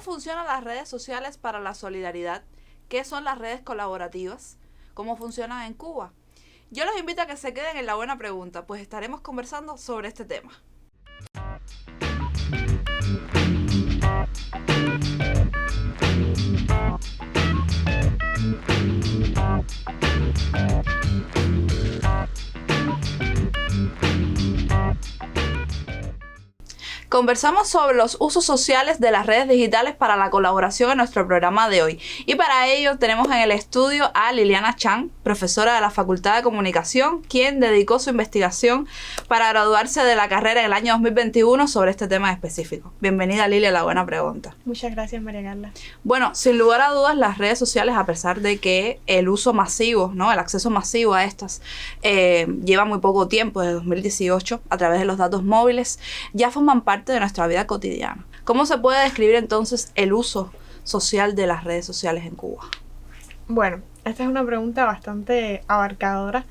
funcionan las redes sociales para la solidaridad? ¿Qué son las redes colaborativas? ¿Cómo funcionan en Cuba? Yo los invito a que se queden en La Buena Pregunta, pues estaremos conversando sobre este tema. Conversamos sobre los usos sociales de las redes digitales para la colaboración en nuestro programa de hoy. Y para ello tenemos en el estudio a Liliana Chan, profesora de la Facultad de Comunicación, quien dedicó su investigación para graduarse de la carrera en el año 2021 sobre este tema específico. Bienvenida, Lili, a La Buena Pregunta. Muchas gracias, María Carla. Bueno, sin lugar a dudas, las redes sociales, a pesar de que el uso masivo, ¿no?, el acceso masivo a estas lleva muy poco tiempo, desde 2018, a través de los datos móviles, ya forman parte de nuestra vida cotidiana. ¿Cómo se puede describir entonces el uso social de las redes sociales en Cuba? Bueno, esta es una pregunta bastante abarcadora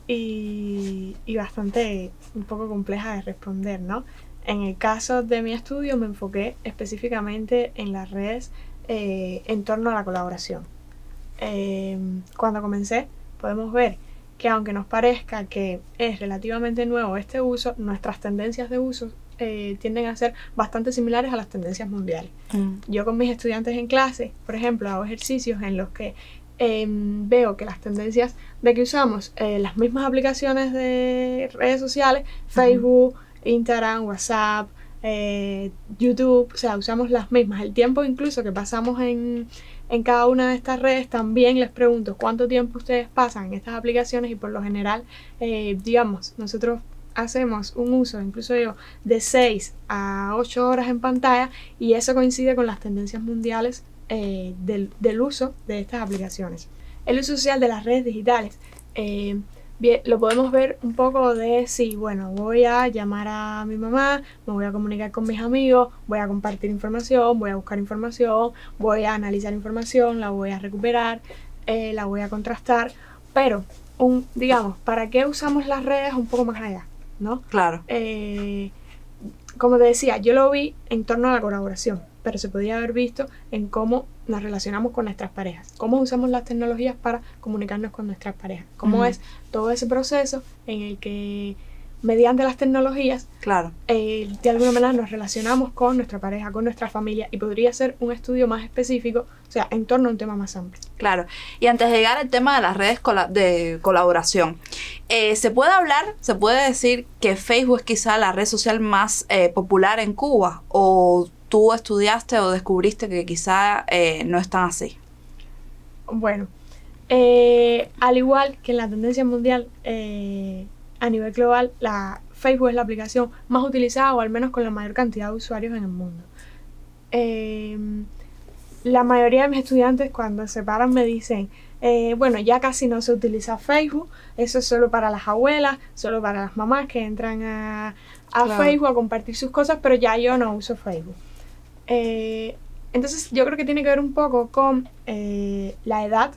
y bastante un poco compleja de responder, ¿no? En el caso de mi estudio me enfoqué específicamente en las redes en torno a la colaboración. Cuando comencé podemos ver que aunque nos parezca que es relativamente nuevo este uso, nuestras tendencias de uso tienden a ser bastante similares a las tendencias mundiales. Yo con mis estudiantes en clase, por ejemplo, hago ejercicios en los que veo que las tendencias de que usamos las mismas aplicaciones de redes sociales, Facebook, Instagram, WhatsApp, YouTube, o sea, usamos las mismas. El tiempo incluso que pasamos en cada una de estas redes, también les pregunto cuánto tiempo ustedes pasan en estas aplicaciones y por lo general, digamos, nosotros hacemos un uso, incluso yo, de 6 a 8 horas en pantalla y eso coincide con las tendencias mundiales del uso de estas aplicaciones. El uso social de las redes digitales lo podemos ver un poco de si, bueno, voy a llamar a mi mamá, me voy a comunicar con mis amigos, voy a compartir información, voy a buscar información, voy a analizar información, la voy a recuperar, la voy a contrastar, pero digamos, ¿para qué usamos las redes un poco más allá? ¿No? Claro. Como te decía, yo lo vi en torno a la colaboración, pero se podía haber visto en cómo nos relacionamos con nuestras parejas, cómo usamos las tecnologías para comunicarnos con nuestras parejas, cómo es todo ese proceso en el que mediante las tecnologías, claro, de alguna manera nos relacionamos con nuestra pareja, con nuestra familia, y podría ser un estudio más específico, o sea, en torno a un tema más amplio. Claro, y antes de llegar al tema de las redes de colaboración, ¿se puede decir que Facebook es quizá la red social más popular en Cuba? ¿O tú estudiaste o descubriste que quizá no es tan así? Bueno, al igual que en la tendencia mundial, a nivel global, Facebook es la aplicación más utilizada, o al menos con la mayor cantidad de usuarios en el mundo. La mayoría de mis estudiantes cuando se paran me dicen, bueno, ya casi no se utiliza Facebook, eso es solo para las abuelas, solo para las mamás que entran a claro, Facebook a compartir sus cosas, pero ya yo no uso Facebook. Entonces yo creo que tiene que ver un poco con la edad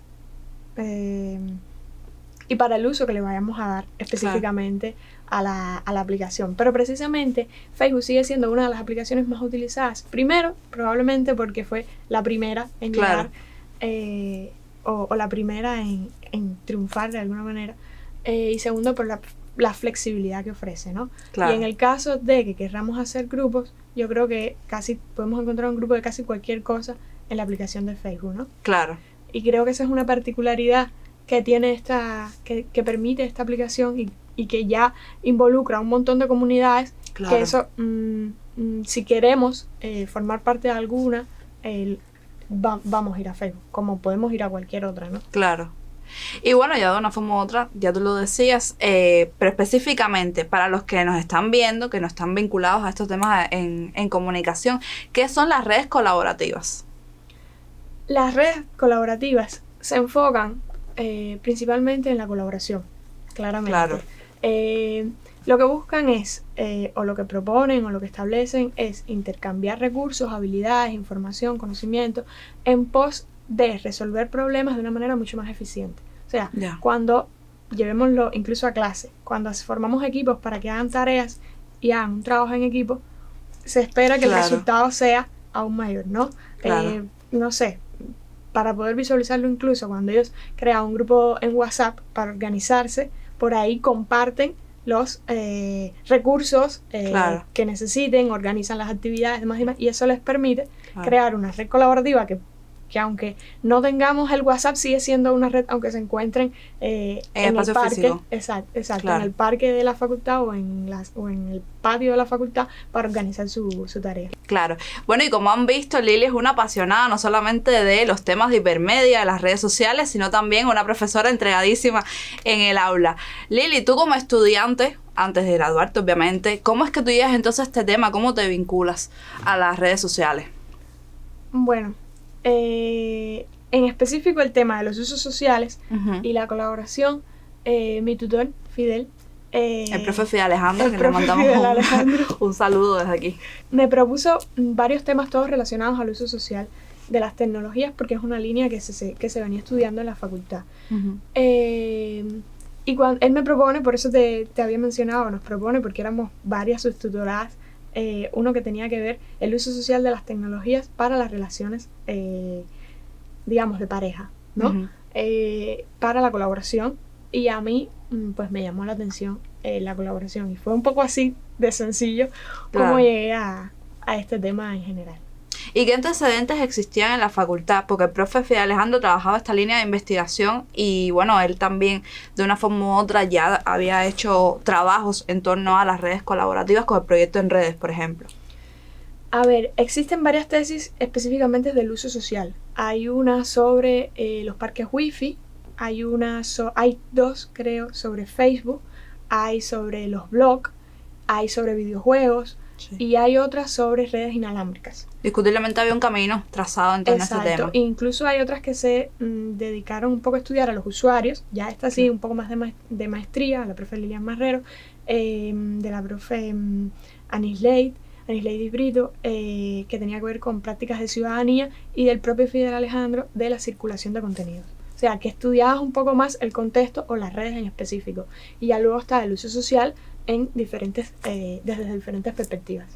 y para el uso que le vayamos a dar específicamente claro, a la aplicación. Pero precisamente Facebook sigue siendo una de las aplicaciones más utilizadas. Primero, probablemente porque fue la primera en claro, llegar, o la primera en triunfar de alguna manera. Y segundo, por la flexibilidad que ofrece, ¿no? Claro. Y en el caso de que querramos hacer grupos, yo creo que casi podemos encontrar un grupo de casi cualquier cosa en la aplicación de Facebook, ¿no? Claro. Y creo que esa es una particularidad que tiene que permite esta aplicación y que ya involucra a un montón de comunidades, claro, que eso, si queremos formar parte de alguna, vamos a ir a Facebook, como podemos ir a cualquier otra, ¿no? Claro. Y bueno, ya de una forma u otra, ya tú lo decías, pero específicamente para los que nos están viendo, que no están vinculados a estos temas en comunicación, ¿qué son las redes colaborativas? Las redes colaborativas se enfocan principalmente en la colaboración, claramente. Claro. Lo que buscan es, o lo que proponen o lo que establecen es intercambiar recursos, habilidades, información, conocimiento en pos de resolver problemas de una manera mucho más eficiente. O sea, cuando, llevémoslo incluso a clase, cuando formamos equipos para que hagan tareas y hagan un trabajo en equipo, se espera que claro, el resultado sea aún mayor, ¿no? Claro. No sé, para poder visualizarlo incluso cuando ellos crean un grupo en WhatsApp para organizarse, por ahí comparten los recursos Claro. que necesiten, organizan las actividades, demás, y eso les permite Claro. crear una red colaborativa que aunque no tengamos el WhatsApp, sigue siendo una red, aunque se encuentren en el espacio parque. físico. Exacto, Claro. en el parque de la facultad o en el patio de la facultad para organizar su tarea. Claro. Bueno, y como han visto, Lili es una apasionada no solamente de los temas de hipermedia, de las redes sociales, sino también una profesora entregadísima en el aula. Lili, tú como estudiante, antes de graduarte obviamente, ¿cómo es que tú llegas entonces a este tema? ¿Cómo te vinculas a las redes sociales? Bueno, en específico el tema de los usos sociales y la colaboración, mi tutor, Fidel, el profe Fidel Alejandro, el que le profe mandamos Fidel Alejandro. un saludo desde aquí. Me propuso varios temas todos relacionados al uso social de las tecnologías porque es una línea que se venía estudiando en la facultad. Y cuando él me propone, por eso te había mencionado, nos propone porque éramos varias subtutoradas, uno que tenía que ver el uso social de las tecnologías para las relaciones, digamos, de pareja, ¿no? Para la colaboración, y a mí pues me llamó la atención la colaboración y fue un poco así de sencillo como llegué a este tema en general. ¿Y qué antecedentes existían en la facultad? Porque el profe Fidel Alejandro trabajaba esta línea de investigación y bueno, él también de una forma u otra ya había hecho trabajos en torno a las redes colaborativas con el proyecto En Redes, por ejemplo. A ver, existen varias tesis específicamente del uso social. Hay una sobre los parques wifi, hay dos creo sobre Facebook, hay sobre los blogs, hay sobre videojuegos, sí, y hay otras sobre redes inalámbricas. Discutiblemente había un camino trazado en torno a este tema. Incluso hay otras que se dedicaron un poco a estudiar a los usuarios, ya esta sí, un poco más de maestría, la profe Lilian Marrero, de la profe Anisley Brito, que tenía que ver con prácticas de ciudadanía, y del propio Fidel Alejandro de la circulación de contenidos. O sea, que estudiabas un poco más el contexto o las redes en específico. Y ya luego está el uso social en desde diferentes perspectivas.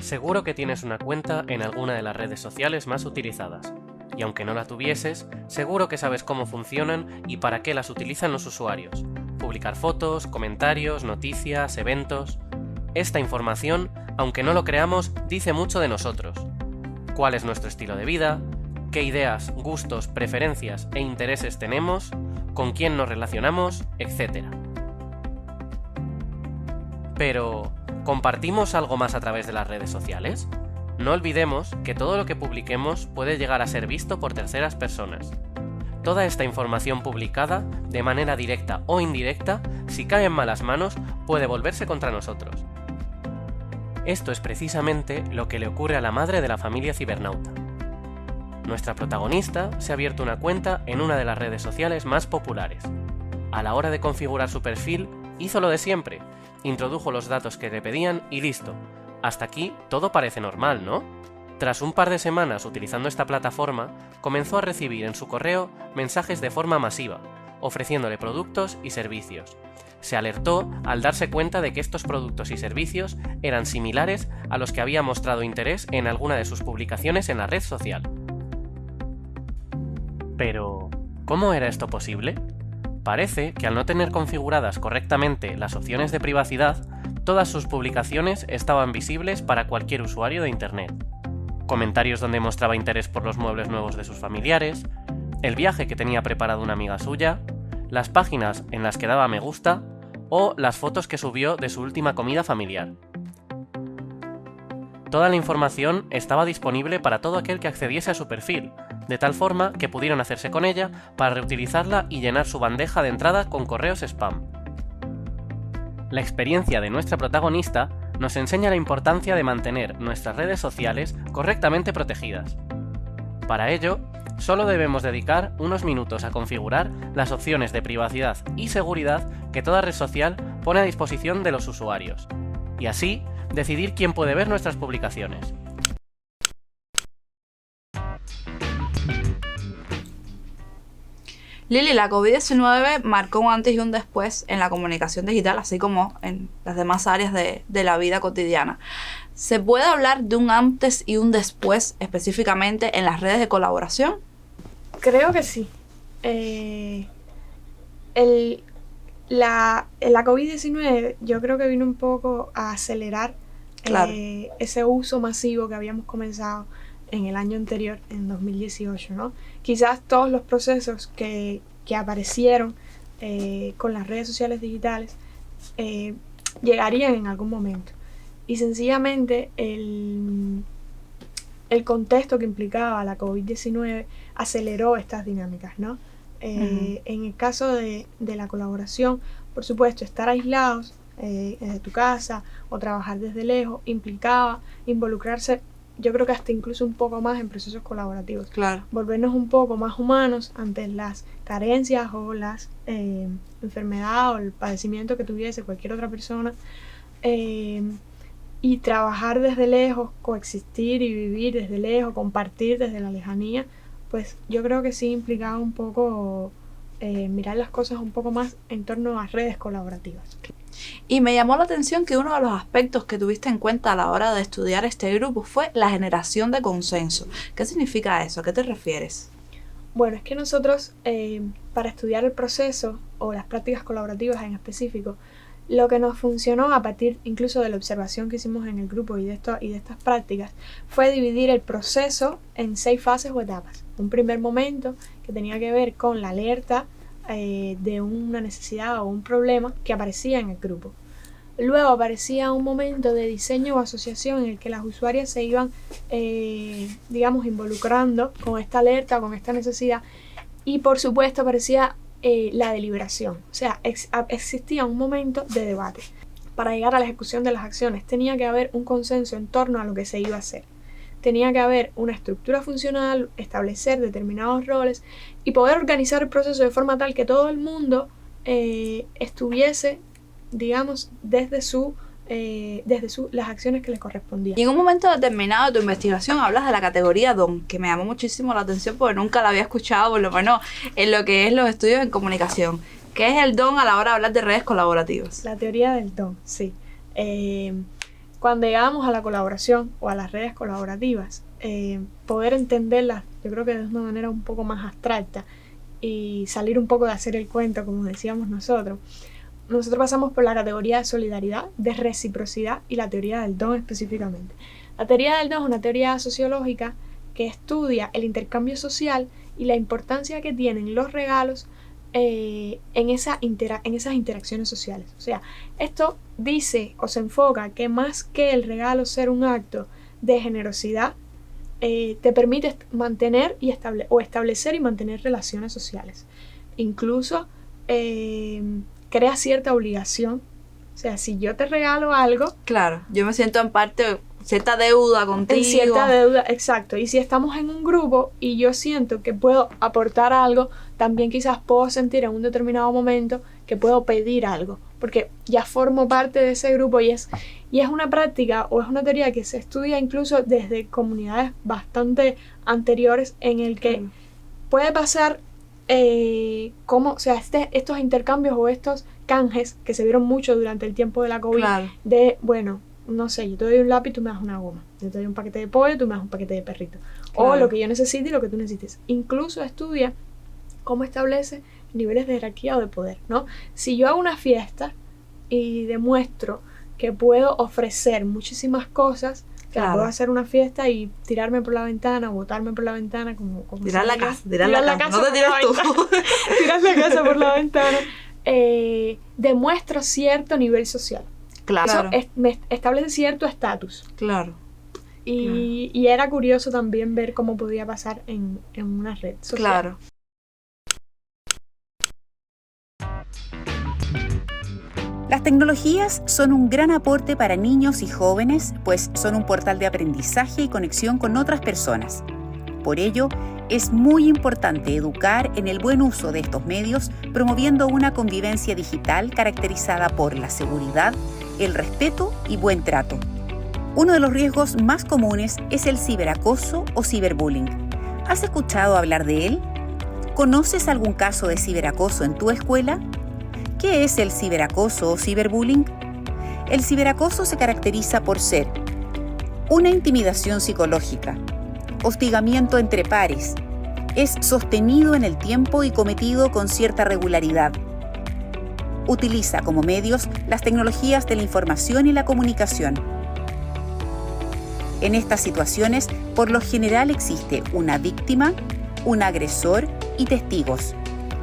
Seguro que tienes una cuenta en alguna de las redes sociales más utilizadas. Y aunque no la tuvieses, seguro que sabes cómo funcionan y para qué las utilizan los usuarios. Publicar fotos, comentarios, noticias, eventos. Esta información, aunque no lo creamos, dice mucho de nosotros. ¿Cuál es nuestro estilo de vida? ¿Qué ideas, gustos, preferencias e intereses tenemos? ¿Con quién nos relacionamos? Etcétera. Pero, ¿compartimos algo más a través de las redes sociales? No olvidemos que todo lo que publiquemos puede llegar a ser visto por terceras personas. Toda esta información publicada, de manera directa o indirecta, si cae en malas manos, puede volverse contra nosotros. Esto es precisamente lo que le ocurre a la madre de la familia cibernauta. Nuestra protagonista se ha abierto una cuenta en una de las redes sociales más populares. A la hora de configurar su perfil, hizo lo de siempre. Introdujo los datos que le pedían y listo. Hasta aquí todo parece normal, ¿no? Tras un par de semanas utilizando esta plataforma, comenzó a recibir en su correo mensajes de forma masiva, ofreciéndole productos y servicios. Se alertó al darse cuenta de que estos productos y servicios eran similares a los que había mostrado interés en alguna de sus publicaciones en la red social. Pero, ¿cómo era esto posible? Parece que al no tener configuradas correctamente las opciones de privacidad, todas sus publicaciones estaban visibles para cualquier usuario de Internet. Comentarios donde mostraba interés por los muebles nuevos de sus familiares, el viaje que tenía preparado una amiga suya, las páginas en las que daba me gusta o las fotos que subió de su última comida familiar. Toda la información estaba disponible para todo aquel que accediese a su perfil, de tal forma que pudieron hacerse con ella para reutilizarla y llenar su bandeja de entrada con correos spam. La experiencia de nuestra protagonista nos enseña la importancia de mantener nuestras redes sociales correctamente protegidas. Para ello, solo debemos dedicar unos minutos a configurar las opciones de privacidad y seguridad que toda red social pone a disposición de los usuarios, y así decidir quién puede ver nuestras publicaciones. Lili, la COVID-19 marcó un antes y un después en la comunicación digital, así como en las demás áreas de la vida cotidiana. ¿Se puede hablar de un antes y un después específicamente en las redes de colaboración? Creo que sí. La COVID-19 yo creo que vino un poco a acelerar Claro. ese uso masivo que habíamos comenzado en el año anterior, en 2018, ¿no? Quizás todos los procesos que aparecieron con las redes sociales digitales llegarían en algún momento. Y sencillamente el contexto que implicaba la COVID-19 aceleró estas dinámicas, ¿no? En el caso de la colaboración, por supuesto, estar aislados desde tu casa o trabajar desde lejos implicaba involucrarse, yo creo que hasta incluso un poco más en procesos colaborativos. Claro. Volvernos un poco más humanos ante las carencias o las enfermedades o el padecimiento que tuviese cualquier otra persona, y trabajar desde lejos, coexistir y vivir desde lejos, compartir desde la lejanía, pues yo creo que sí implicaba un poco mirar las cosas un poco más en torno a redes colaborativas. Y me llamó la atención que uno de los aspectos que tuviste en cuenta a la hora de estudiar este grupo fue la generación de consenso. ¿Qué significa eso? ¿A qué te refieres? Bueno, es que nosotros, para estudiar el proceso o las prácticas colaborativas en específico, lo que nos funcionó a partir incluso de la observación que hicimos en el grupo y de estas prácticas fue dividir el proceso en 6 fases o etapas. Un primer momento que tenía que ver con la alerta de una necesidad o un problema que aparecía en el grupo. Luego aparecía un momento de diseño o asociación en el que las usuarias se iban, involucrando con esta alerta, con esta necesidad, y por supuesto aparecía la deliberación. O sea, existía un momento de debate. Para llegar a la ejecución de las acciones tenía que haber un consenso en torno a lo que se iba a hacer. Tenía que haber una estructura funcional, establecer determinados roles y poder organizar el proceso de forma tal que todo el mundo estuviese, digamos, desde las acciones que les correspondían. Y en un momento determinado de tu investigación hablas de la categoría DON, que me llamó muchísimo la atención porque nunca la había escuchado, por lo menos en lo que es los estudios en comunicación. ¿Qué es el DON a la hora de hablar de redes colaborativas? La teoría del DON, sí. Cuando llegamos a la colaboración o a las redes colaborativas, poder entenderlas, yo creo que de una manera un poco más abstracta y salir un poco de hacer el cuento, como decíamos nosotros pasamos por la categoría de solidaridad, de reciprocidad y la teoría del don específicamente. La teoría del don es una teoría sociológica que estudia el intercambio social y la importancia que tienen los regalos en esas interacciones sociales. O sea, esto dice o se enfoca que más que el regalo ser un acto de generosidad, te permite mantener y establecer y mantener relaciones sociales. Incluso crea cierta obligación. O sea, si yo te regalo algo... Claro, yo me siento en parte cierta deuda contigo. En cierta deuda, exacto. Y si estamos en un grupo y yo siento que puedo aportar algo, también quizás puedo sentir en un determinado momento que puedo pedir algo, porque ya formo parte de ese grupo y es una práctica o es una teoría que se estudia incluso desde comunidades bastante anteriores, en el que puede pasar estos intercambios o estos canjes que se vieron mucho durante el tiempo de la COVID, claro, de, bueno, no sé, yo te doy un lápiz, tú me das una goma, yo te doy un paquete de pollo, tú me das un paquete de perrito, claro, o lo que yo necesite y lo que tú necesites. Incluso estudia cómo establece niveles de jerarquía o de poder, ¿no? Si yo hago una fiesta y demuestro que puedo ofrecer muchísimas cosas, que claro, puedo hacer una fiesta y tirarme por la ventana o botarme por la ventana, como tirar la casa, no te tiras tú. Tiras la casa por la ventana. Demuestro cierto nivel social. Claro. Eso me establece cierto estatus. Claro. Y era curioso también ver cómo podía pasar en una red social. Claro. Las tecnologías son un gran aporte para niños y jóvenes, pues son un portal de aprendizaje y conexión con otras personas. Por ello, es muy importante educar en el buen uso de estos medios, promoviendo una convivencia digital caracterizada por la seguridad, el respeto y buen trato. Uno de los riesgos más comunes es el ciberacoso o ciberbullying. ¿Has escuchado hablar de él? ¿Conoces algún caso de ciberacoso en tu escuela? ¿Qué es el ciberacoso o ciberbullying? El ciberacoso se caracteriza por ser una intimidación psicológica, hostigamiento entre pares, es sostenido en el tiempo y cometido con cierta regularidad. Utiliza como medios las tecnologías de la información y la comunicación. En estas situaciones, por lo general existe una víctima, un agresor y testigos.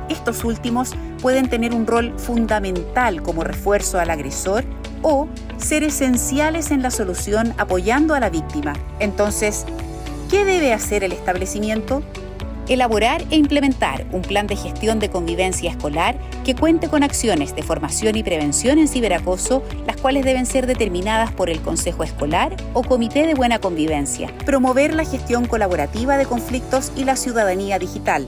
Estos últimos pueden tener un rol fundamental como refuerzo al agresor o ser esenciales en la solución apoyando a la víctima. Entonces, ¿qué debe hacer el establecimiento? Elaborar e implementar un plan de gestión de convivencia escolar que cuente con acciones de formación y prevención en ciberacoso, las cuales deben ser determinadas por el Consejo Escolar o Comité de Buena Convivencia. Promover la gestión colaborativa de conflictos y la ciudadanía digital.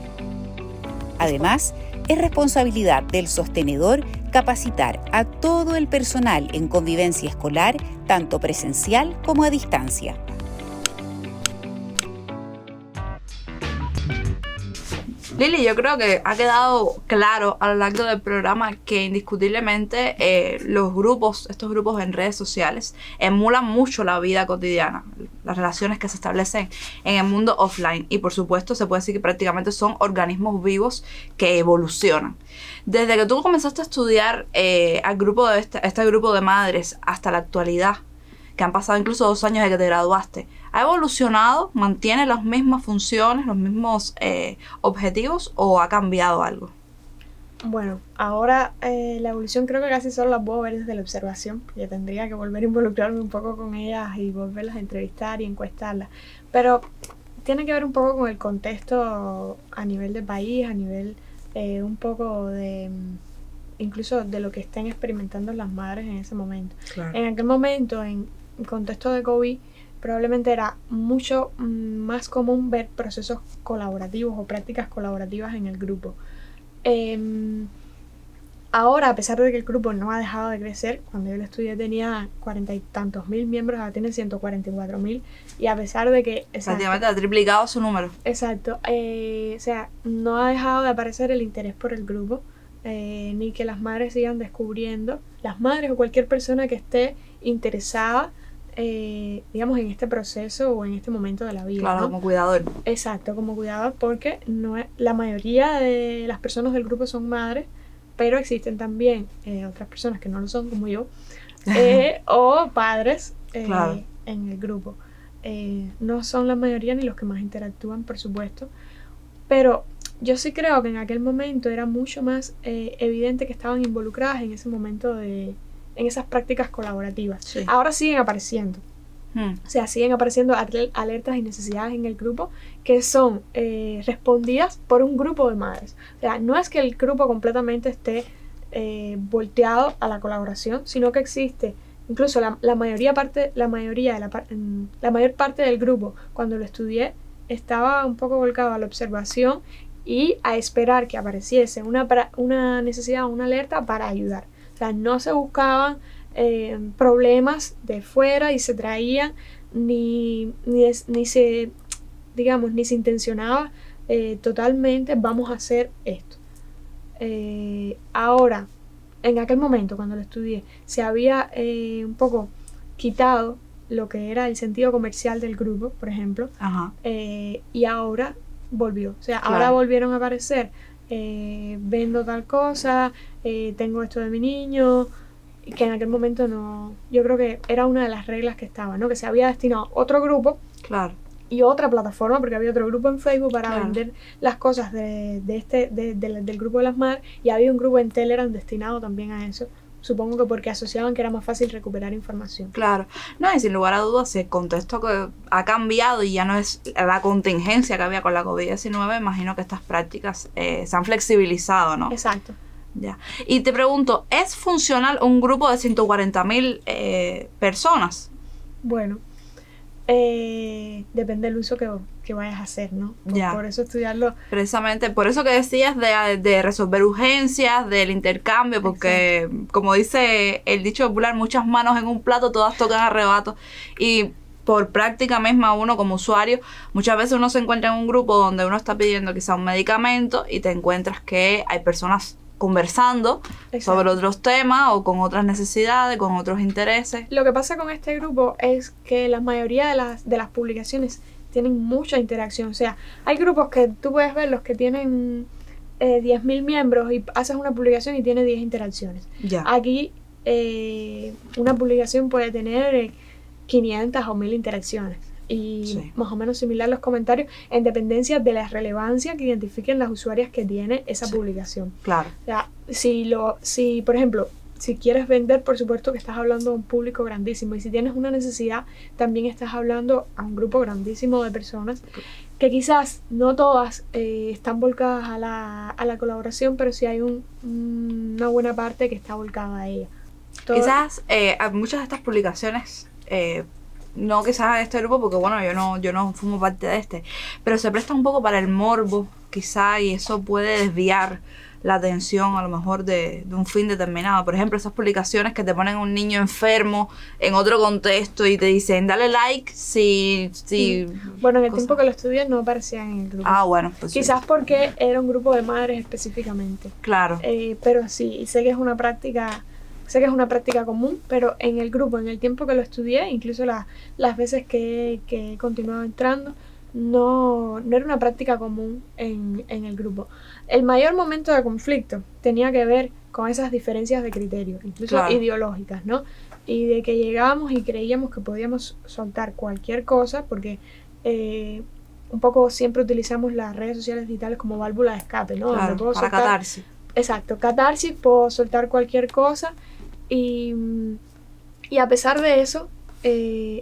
Además, es responsabilidad del sostenedor capacitar a todo el personal en convivencia escolar, tanto presencial como a distancia. Lili, yo creo que ha quedado claro a lo largo del programa que indiscutiblemente estos grupos en redes sociales emulan mucho la vida cotidiana, las relaciones que se establecen en el mundo offline, y por supuesto se puede decir que prácticamente son organismos vivos que evolucionan. Desde que tú comenzaste a estudiar este grupo de madres hasta la actualidad, que han pasado incluso 2 años de que te graduaste, ¿ha evolucionado? ¿Mantiene las mismas funciones, los mismos objetivos, o ha cambiado algo? Bueno, ahora la evolución creo que casi solo la puedo ver desde la observación, porque tendría que volver a involucrarme un poco con ellas y volverlas a entrevistar y encuestarlas. Pero tiene que ver un poco con el contexto a nivel de país, a nivel un poco de incluso de lo que estén experimentando las madres en ese momento. Claro. En aquel momento, en contexto de COVID, probablemente era mucho más común ver procesos colaborativos o prácticas colaborativas en el grupo. Ahora, a pesar de que el grupo no ha dejado de crecer, cuando yo lo estudié tenía 40 y tantos mil miembros, ahora tiene 144.000, y a pesar de que... Prácticamente ha triplicado su número. Exacto. O sea, no ha dejado de aparecer el interés por el grupo, ni que las madres sigan descubriendo, las madres o cualquier persona que esté interesada, digamos, en este proceso o en este momento de la vida. Claro, ¿no? Como cuidador. Exacto, como cuidador, porque la mayoría de las personas del grupo son madres, pero existen también otras personas que no lo son, como yo, o padres claro. en el grupo. No son la mayoría ni los que más interactúan, por supuesto, pero yo sí creo que en aquel momento era mucho más evidente que estaban involucradas en ese momento en esas prácticas colaborativas. Sí. Ahora siguen apareciendo. O sea, siguen apareciendo alertas y necesidades en el grupo que son respondidas por un grupo de madres. O sea, no es que el grupo completamente esté volteado a la colaboración, sino que existe, incluso la mayor parte del grupo, cuando lo estudié, estaba un poco volcado a la observación y a esperar que apareciese una necesidad o una alerta para ayudar. O sea, no se buscaban problemas de fuera y se traían, ni se intencionaba totalmente vamos a hacer esto. Ahora, en aquel momento cuando lo estudié, se había un poco quitado lo que era el sentido comercial del grupo, por ejemplo. Ajá. Y ahora volvió. O sea, claro. Ahora volvieron a aparecer, vendo tal cosa, tengo esto de mi niño, que en aquel momento no, yo creo que era una de las reglas que estaba, ¿no? Que se había destinado otro grupo, claro, y otra plataforma, porque había otro grupo en Facebook para claro. vender las cosas del grupo de las madres, y había un grupo en Telegram destinado también a eso. Supongo que porque asociaban que era más fácil recuperar información. Claro. No, y sin lugar a dudas, el contexto que ha cambiado y ya no es la contingencia que había con la COVID-19, imagino que estas prácticas se han flexibilizado, ¿no? Exacto. Ya. Y te pregunto, ¿es funcional un grupo de 140.000 personas? Bueno, depende del uso que vayas a hacer, ¿no? Por eso estudiarlo. Precisamente, por eso que decías de resolver urgencias, del intercambio, porque exacto. Como dice el dicho popular, muchas manos en un plato, todas tocan a rebato. Y por práctica misma uno como usuario, muchas veces uno se encuentra en un grupo donde uno está pidiendo quizá un medicamento y te encuentras que hay personas conversando sobre otros temas o con otras necesidades, con otros intereses. Lo que pasa con este grupo es que la mayoría de las publicaciones tienen mucha interacción. O sea, hay grupos que tú puedes ver los que tienen 10.000 miembros y haces una publicación y tiene 10 interacciones. Ya. Aquí una publicación puede tener 500 o 1.000 interacciones y Sí. más o menos similar los comentarios en dependencia de la relevancia que identifiquen las usuarias que tiene esa Sí. publicación. Claro. O sea, si por ejemplo, si quieres vender, por supuesto que estás hablando a un público grandísimo, y si tienes una necesidad, también estás hablando a un grupo grandísimo de personas que quizás no todas están volcadas a la colaboración, pero sí hay una buena parte que está volcada a ella. Quizás a muchas de estas publicaciones, no quizás a este grupo, porque bueno, yo no formo parte de este, pero se presta un poco para el morbo, quizá, y eso puede desviar la atención a lo mejor de un fin determinado. Por ejemplo, esas publicaciones que te ponen un niño enfermo en otro contexto y te dicen dale like si Bueno, en el cosas. tiempo que lo estudié no aparecían en el grupo. Ah, bueno, pues sí. Quizás porque era un grupo de madres específicamente. Claro. Pero sí, sé que es una práctica común, pero en el grupo, en el tiempo que lo estudié, incluso las veces que he continuado entrando, no era una práctica común en el grupo. El mayor momento de conflicto tenía que ver con esas diferencias de criterio, incluso Claro. ideológicas, ¿no? Y de que llegábamos y creíamos que podíamos soltar cualquier cosa, porque un poco siempre utilizamos las redes sociales digitales como válvula de escape, ¿no? Claro, Donde puedo para soltar- catarsis. Exacto, catarsis, puedo soltar cualquier cosa y a pesar de eso, en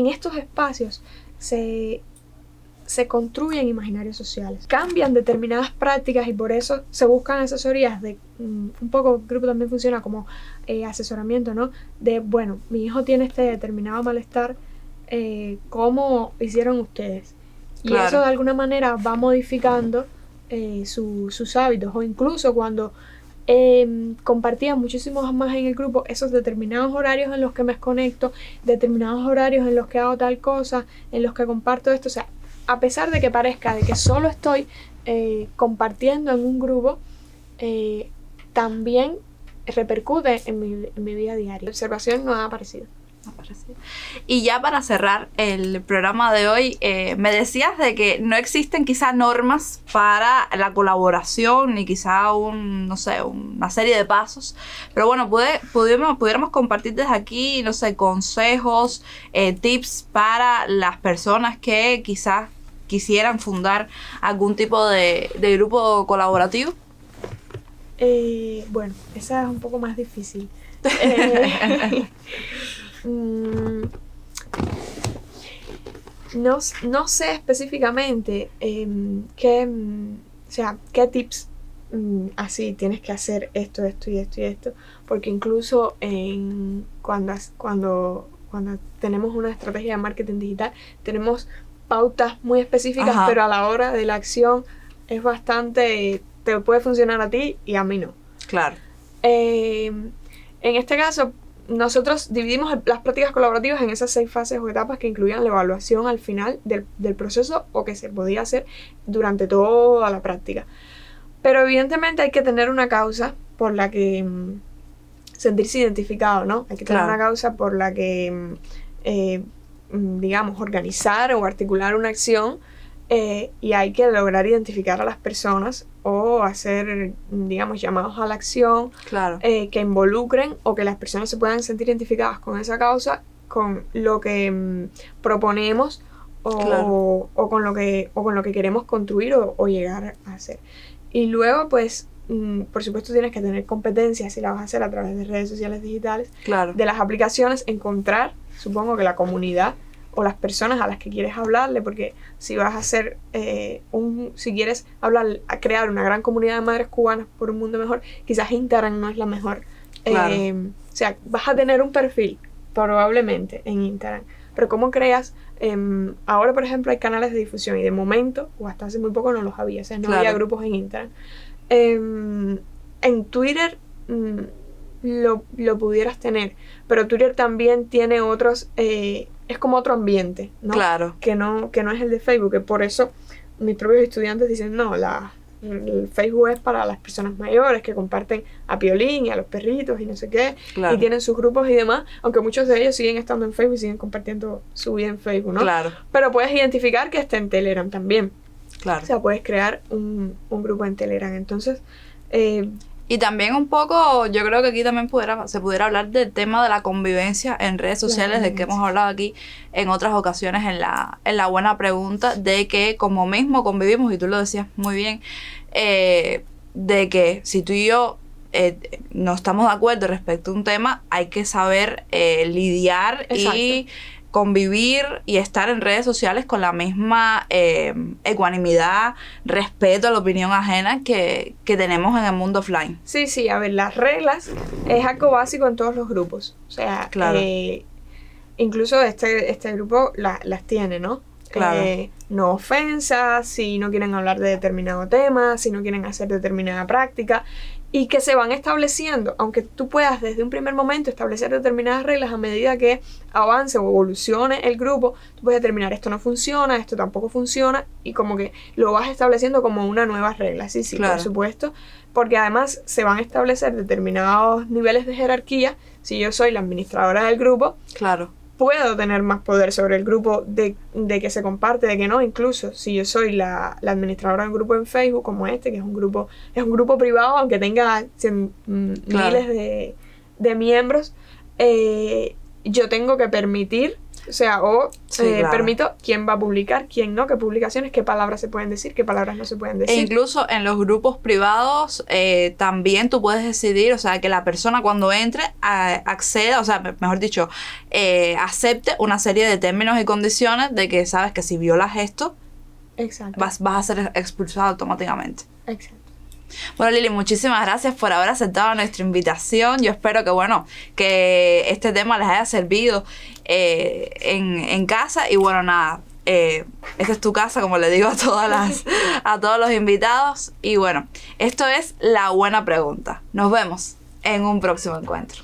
estos espacios se construyen imaginarios sociales, cambian determinadas prácticas y por eso se buscan asesorías de un poco, el grupo también funciona como asesoramiento, ¿no? De, bueno, mi hijo tiene este determinado malestar, ¿cómo hicieron ustedes? Y Claro. eso de alguna manera va modificando sus hábitos, o incluso cuando compartía muchísimo más en el grupo esos determinados horarios en los que me desconecto, determinados horarios en los que hago tal cosa, en los que comparto esto. O sea, a pesar de que parezca de que solo estoy compartiendo en un grupo, también repercute en mi vida diaria. La observación no ha aparecido. Y ya para cerrar el programa de hoy, me decías de que no existen quizá normas para la colaboración ni quizá una serie de pasos, pero bueno, pudiéramos compartir desde aquí, no sé, consejos, tips para las personas que quizás quisieran fundar algún tipo de grupo colaborativo. Bueno, esa es un poco más difícil. No sé específicamente qué tips así tienes que hacer esto y esto, porque incluso cuando tenemos una estrategia de marketing digital tenemos pautas muy específicas. Ajá. Pero a la hora de la acción es bastante, te puede funcionar a ti y a mí no. Claro. En este caso, nosotros dividimos las prácticas colaborativas en esas 6 fases o etapas que incluían la evaluación al final del proceso, o que se podía hacer durante toda la práctica. Pero evidentemente hay que tener una causa por la que sentirse identificado, ¿no? Hay que tener una causa por la que, digamos, organizar o articular una acción, y hay que lograr identificar a las personas o hacer, digamos, llamados a la acción, claro, que involucren o que las personas se puedan sentir identificadas con esa causa, con lo que proponemos o con lo que queremos construir o llegar a hacer. Y luego, pues, por supuesto tienes que tener competencias si la vas a hacer a través de redes sociales digitales, claro, de las aplicaciones, encontrar, supongo que la comunidad o las personas a las que quieres hablarle, porque si vas a hacer si quieres crear una gran comunidad de madres cubanas por un mundo mejor, quizás Instagram no es la mejor. Claro. O sea, vas a tener un perfil probablemente en Instagram, pero ¿cómo creas? Ahora, por ejemplo, hay canales de difusión y de momento, o hasta hace muy poco no los había, o sea, no había grupos en Instagram. En Twitter lo pudieras tener, pero Twitter también tiene otros es como otro ambiente, ¿no? Claro. Que no es el de Facebook, que por eso mis propios estudiantes dicen, no, el Facebook es para las personas mayores que comparten a Piolín y a los perritos y no sé qué, Claro. y tienen sus grupos y demás, aunque muchos de ellos siguen estando en Facebook y siguen compartiendo su vida en Facebook, ¿no? Claro, Pero puedes identificar que está en Telegram también. claro. O sea, puedes crear un grupo en Telegram. Entonces, Y también un poco, yo creo que aquí también se pudiera hablar del tema de la convivencia en redes sociales, del que hemos hablado aquí en otras ocasiones en la buena pregunta, de que como mismo convivimos, y tú lo decías muy bien, de que si tú y yo no estamos de acuerdo respecto a un tema, hay que saber lidiar y convivir y estar en redes sociales con la misma ecuanimidad, respeto a la opinión ajena que tenemos en el mundo offline. sí, a ver, las reglas es algo básico en todos los grupos. O sea, Claro. Incluso este grupo las tiene, ¿no? Claro. No ofensas, si no quieren hablar de determinado tema, si no quieren hacer determinada práctica, y que se van estableciendo, aunque tú puedas desde un primer momento establecer determinadas reglas, a medida que avance o evolucione el grupo, tú puedes determinar esto no funciona, esto tampoco funciona, y como que lo vas estableciendo como una nueva regla, sí, Claro. por supuesto, porque además se van a establecer determinados niveles de jerarquía. Si yo soy la administradora del grupo, Claro. puedo tener más poder sobre el grupo de que se comparte, de que no. Incluso si yo soy la administradora de un grupo en Facebook como este, que es un grupo privado, aunque tenga Claro. miles de miembros, yo tengo que permitir, o sea, claro. permito quién va a publicar, quién no, qué publicaciones, qué palabras se pueden decir, qué palabras no se pueden E decir. incluso en los grupos privados también tú puedes decidir, o sea, que la persona cuando entre acceda, o sea, mejor dicho, acepte una serie de términos y condiciones de que sabes que si violas esto Exacto. vas a ser expulsado automáticamente. Exacto. Bueno, Lili, muchísimas gracias por haber aceptado nuestra invitación. Yo espero que este tema les haya servido en casa. Y bueno, nada, esta es tu casa, como le digo a todos los invitados. Y bueno, esto es La Buena Pregunta. Nos vemos en un próximo encuentro.